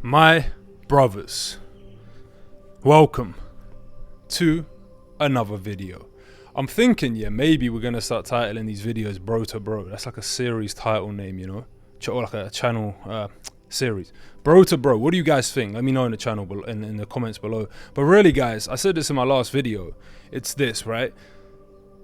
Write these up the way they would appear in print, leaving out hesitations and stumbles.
My brothers, welcome to another video. I'm thinking, maybe we're gonna start titling these videos Bro2Bro. That's like a series title name, you know, or like a channel series. Bro2Bro. What do you guys think? Let me know in the channel in the comments below. But really, guys, I said this in my last video. It's this, right?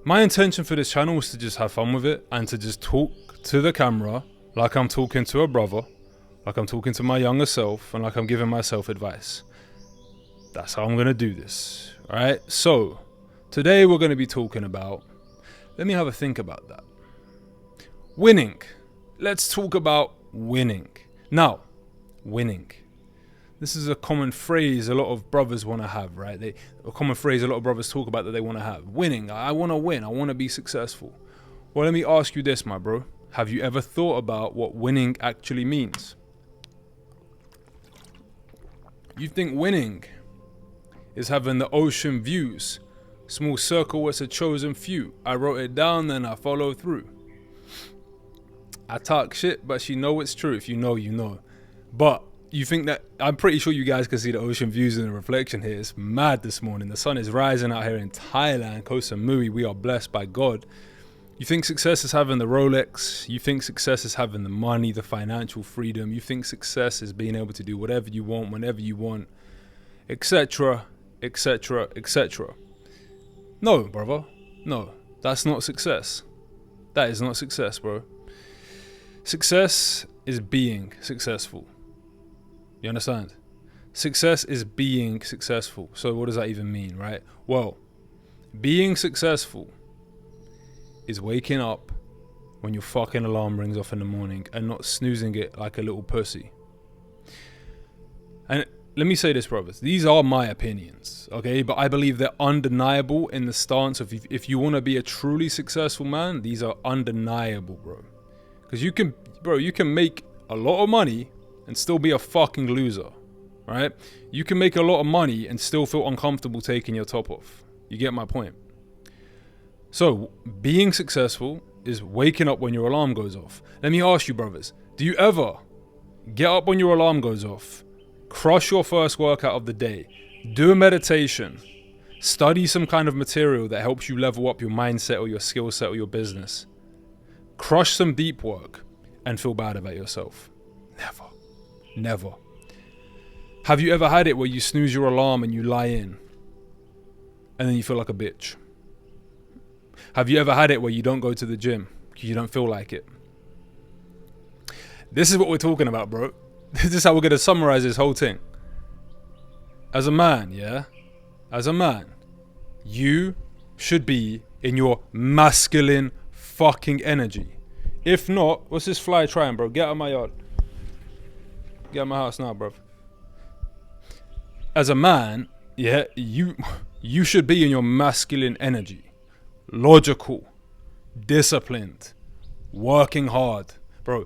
My intention for this channel was to just have fun with it and to just talk to the camera like I'm talking to a brother, like I'm talking to my younger self, and like I'm giving myself advice. That's how I'm gonna do this, alright? So, today we're gonna be talking about, let me have a think about that. Winning. Let's talk about winning. Now, winning. This is a common phrase a lot of brothers want to have, right? A common phrase a lot of brothers talk about that they want to have. Winning. I want to win. I want to be successful. Well, let me ask you this, my bro. Have you ever thought about what winning actually means? You think winning is having the ocean views? Small circle was a chosen few. I wrote it down, then I follow through. I talk shit, but she know it's true. If you know, you know. But you think that, I'm pretty sure you guys can see the ocean views in the reflection here. It's mad this morning. The sun is rising out here in Thailand, Koh Samui. We are blessed by God. You think success is having the Rolex. You think success is having the money, the financial freedom. You think success is being able to do whatever you want, whenever you want, etc., etc., etc. No, brother. No, that's not success. That is not success, bro. Success is being successful. You understand? Success is being successful. So what does that even mean, right? Well, being successful is waking up when your fucking alarm rings off in the morning and not snoozing it like a little pussy. And let me say this, brothers. These are my opinions, okay? But I believe they're undeniable in the stance of if you want to be a truly successful man, these are undeniable, bro. Because you can make a lot of money and still be a fucking loser, right? You can make a lot of money and still feel uncomfortable taking your top off. You get my point? So, being successful is waking up when your alarm goes off. Let me ask you, brothers, do you ever get up when your alarm goes off, crush your first workout of the day, do a meditation, study some kind of material that helps you level up your mindset or your skill set or your business, crush some deep work, and feel bad about yourself? Never. Never. Have you ever had it where you snooze your alarm and you lie in and then you feel like a bitch? Have you ever had it where you don't go to the gym because you don't feel like it? This is what we're talking about, bro. This is how we're going to summarize this whole thing. As a man, as a man, you should be in your masculine fucking energy. If not, what's this fly trying, bro? Get out of my yard. Get out of my house now, bro. As a man, you should be in your masculine energy. Logical, disciplined, working hard. Bro,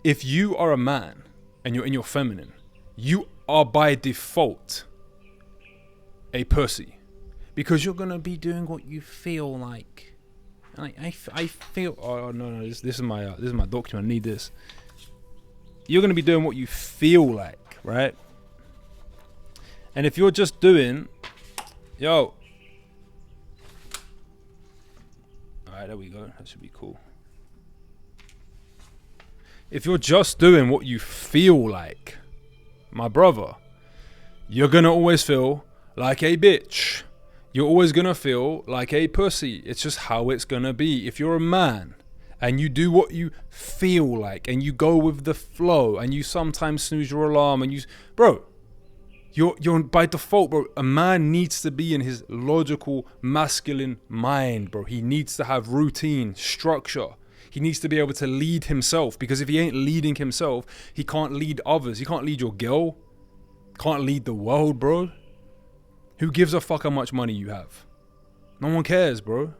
if you are a man and you're in your feminine, you are by default a pussy. Because you're going to be doing what you feel like. I feel, oh no, this is my document, I need this. You're going to be doing what you feel like, right? And if you're just doing, alright, there we go, that should be cool. If you're just doing what you feel like, my brother, you're going to always feel like a bitch. You're always going to feel like a pussy. It's just how it's going to be. If you're a man and you do what you feel like and you go with the flow and you sometimes snooze your alarm and you're by default, bro. A man needs to be in his logical masculine mind, bro. He needs to have routine, structure. He needs to be able to lead himself, because if he ain't leading himself, he can't lead others. He can't lead your girl. Can't lead the world, bro. Who gives a fuck how much money you have? No one cares, bro.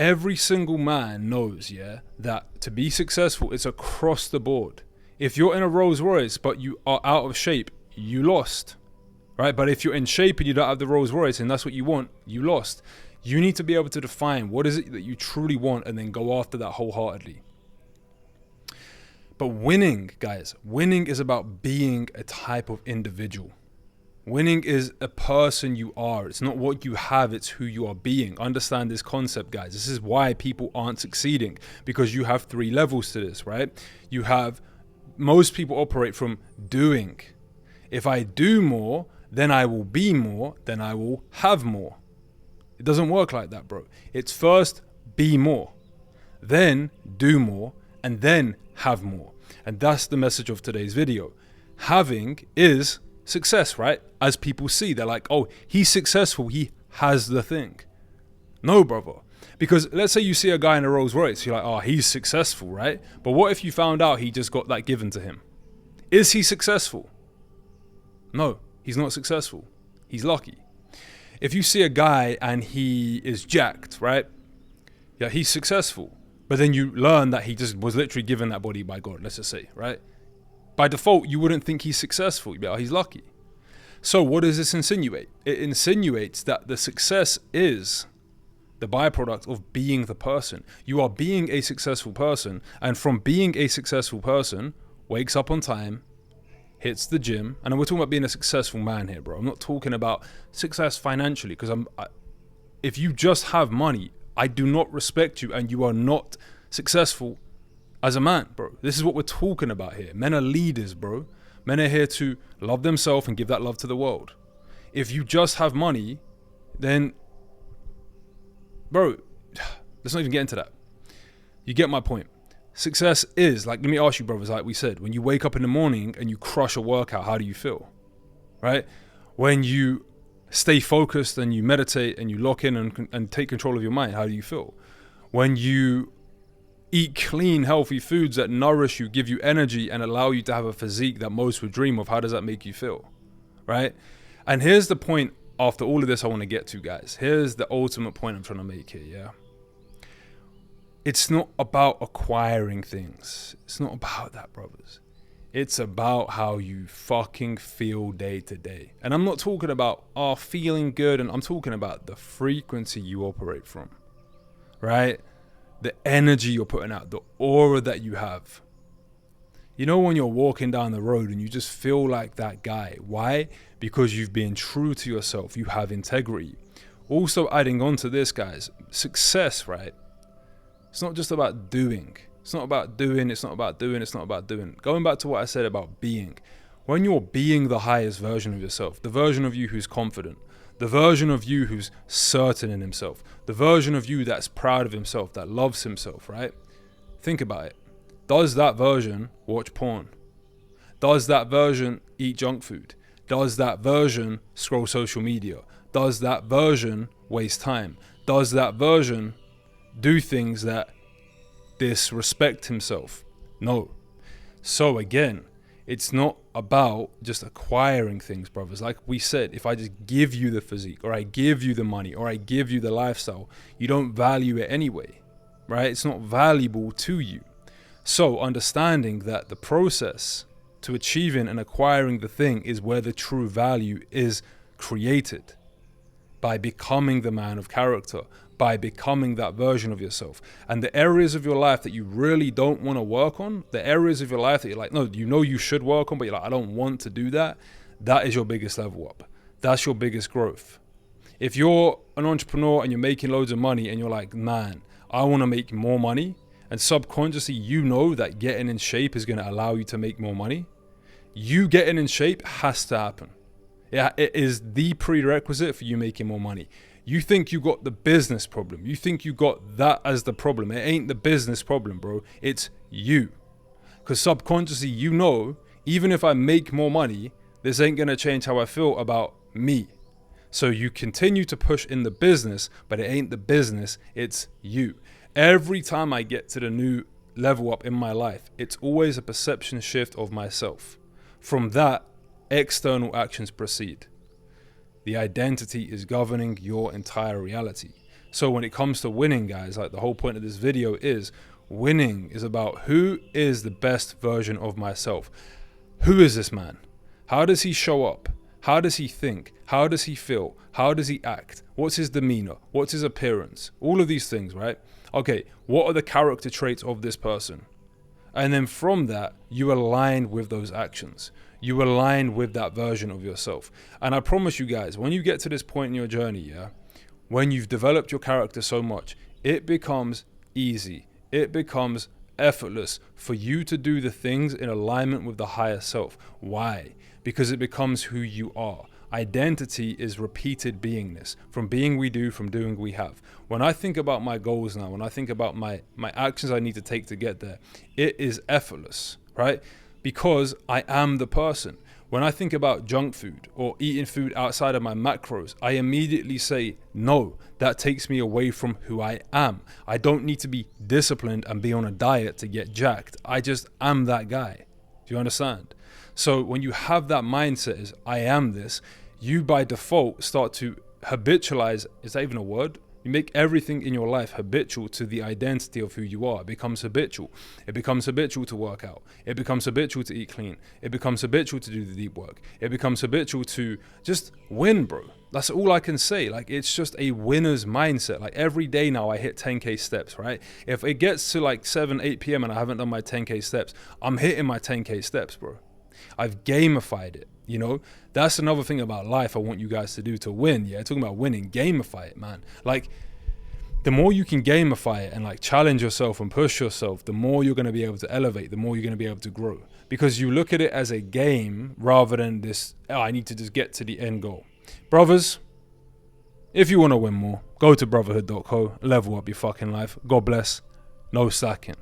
Every single man knows, that to be successful, it's across the board. If you're in a Rolls Royce, but you are out of shape, you lost, right? But if you're in shape and you don't have the Rolls Royce and that's what you want, you lost. You need to be able to define what is it that you truly want and then go after that wholeheartedly. But winning, guys, winning is about being a type of individual. Winning is a person you are. It's not what you have, it's who you are being. Understand this concept, guys. This is why people aren't succeeding, because you have 3 levels to this, right? You have, most people operate from doing. If I do more, then I will be more, then I will have more. It doesn't work like that, bro. It's first be more, then do more, and then have more. And that's the message of today's video. Having is success, right? As people see, they're like, oh, he's successful, he has the thing. No, brother. Because let's say you see a guy in a Rolls Royce, you're like, oh, he's successful, right? But what if you found out he just got that given to him? Is he successful? No, he's not successful. He's lucky. If you see a guy and he is jacked, right? Yeah, he's successful. But then you learn that he just was literally given that body by God, let's just say, right? By default, you wouldn't think he's successful. You'd be like, oh, he's lucky. So what does this insinuate? It insinuates that the success is the byproduct of being the person. You are being a successful person. And from being a successful person, wakes up on time, hits the gym. And we're talking about being a successful man here, bro. I'm not talking about success financially, because if you just have money, I do not respect you and you are not successful as a man, bro. This is what we're talking about here. Men are leaders, bro. Men are here to love themselves and give that love to the world. If you just have money, then, bro, let's not even get into that. You get my point. Success is, like, let me ask you, brothers, like we said, when you wake up in the morning and you crush a workout, how do you feel? Right? When you stay focused and you meditate and you lock in and take control of your mind, how do you feel? When you eat clean, healthy foods that nourish you, give you energy, and allow you to have a physique that most would dream of, how does that make you feel? Right? And here's the point after all of this I want to get to, guys. Here's the ultimate point I'm trying to make here, yeah? It's not about acquiring things. It's not about that, brothers. It's about how you fucking feel day to day. And I'm not talking about feeling good, and I'm talking about the frequency you operate from, right? The energy you're putting out, the aura that you have. You know, when you're walking down the road and you just feel like that guy. Why? Because you've been true to yourself. You have integrity. Also, adding on to this, guys, success, right? It's not just about doing. It's not about doing. It's not about doing. It's not about doing. Going back to what I said about being. When you're being the highest version of yourself, the version of you who's confident, the version of you who's certain in himself, the version of you that's proud of himself, that loves himself, right? Think about it. Does that version watch porn? Does that version eat junk food? Does that version scroll social media? Does that version waste time? Does that version do things that disrespect himself? No. So again, it's not about just acquiring things, brothers. Like we said, if I just give you the physique, or I give you the money, or I give you the lifestyle, you don't value it anyway, right? It's not valuable to you. So understanding that the process to achieving and acquiring the thing is where the true value is created, by becoming the man of character, by becoming that version of yourself. And the areas of your life that you really don't want to work on, the areas of your life that you're like, no, you know you should work on, but you're like, I don't want to do that. That is your biggest level up. That's your biggest growth. If you're an entrepreneur and you're making loads of money and you're like, man, I want to make more money, and subconsciously you know that getting in shape is going to allow you to make more money, you getting in shape has to happen. Yeah, it is the prerequisite for you making more money. You think you got the business problem. You think you got that as the problem. It ain't the business problem, bro. It's you. Because subconsciously, you know, even if I make more money, this ain't going to change how I feel about me. So you continue to push in the business, but it ain't the business, it's you. Every time I get to the new level up in my life, it's always a perception shift of myself. From that, external actions proceed. The identity is governing your entire reality. So when it comes to winning, guys, like the whole point of this video is winning is about who is the best version of myself. Who is this man? How does he show up? How does he think? How does he feel? How does he act? What's his demeanor? What's his appearance? All of these things, right? Okay, what are the character traits of this person? And then from that, you align with those actions. You align with that version of yourself. And I promise you guys, when you get to this point in your journey, yeah, when you've developed your character so much, it becomes easy. It becomes effortless for you to do the things in alignment with the higher self. Why? Because it becomes who you are. Identity is repeated beingness. From being we do, from doing we have. When I think about my goals now, when I think about my actions I need to take to get there, it is effortless, right? Because I am the person. When I think about junk food or eating food outside of my macros, I immediately say, no, that takes me away from who I am. I don't need to be disciplined and be on a diet to get jacked. I just am that guy. Do you understand? So when you have that mindset is, I am this, you by default start to habitualize, is that even a word? You make everything in your life habitual to the identity of who you are. It becomes habitual. It becomes habitual to work out. It becomes habitual to eat clean. It becomes habitual to do the deep work. It becomes habitual to just win, bro. That's all I can say. Like, it's just a winner's mindset. Like, every day now I hit 10K steps, right? If it gets to like 7, 8 p.m. and I haven't done my 10K steps, I'm hitting my 10K steps, bro. I've gamified it, you know? That's another thing about life I want you guys to do to win, yeah? Talking about winning, gamify it, man. Like, the more you can gamify it and like challenge yourself and push yourself, the more you're going to be able to elevate, the more you're going to be able to grow. Because you look at it as a game rather than this, oh, I need to just get to the end goal. Brothers, if you want to win more, go to brotherhood.co, level up your fucking life. God bless. No slacking.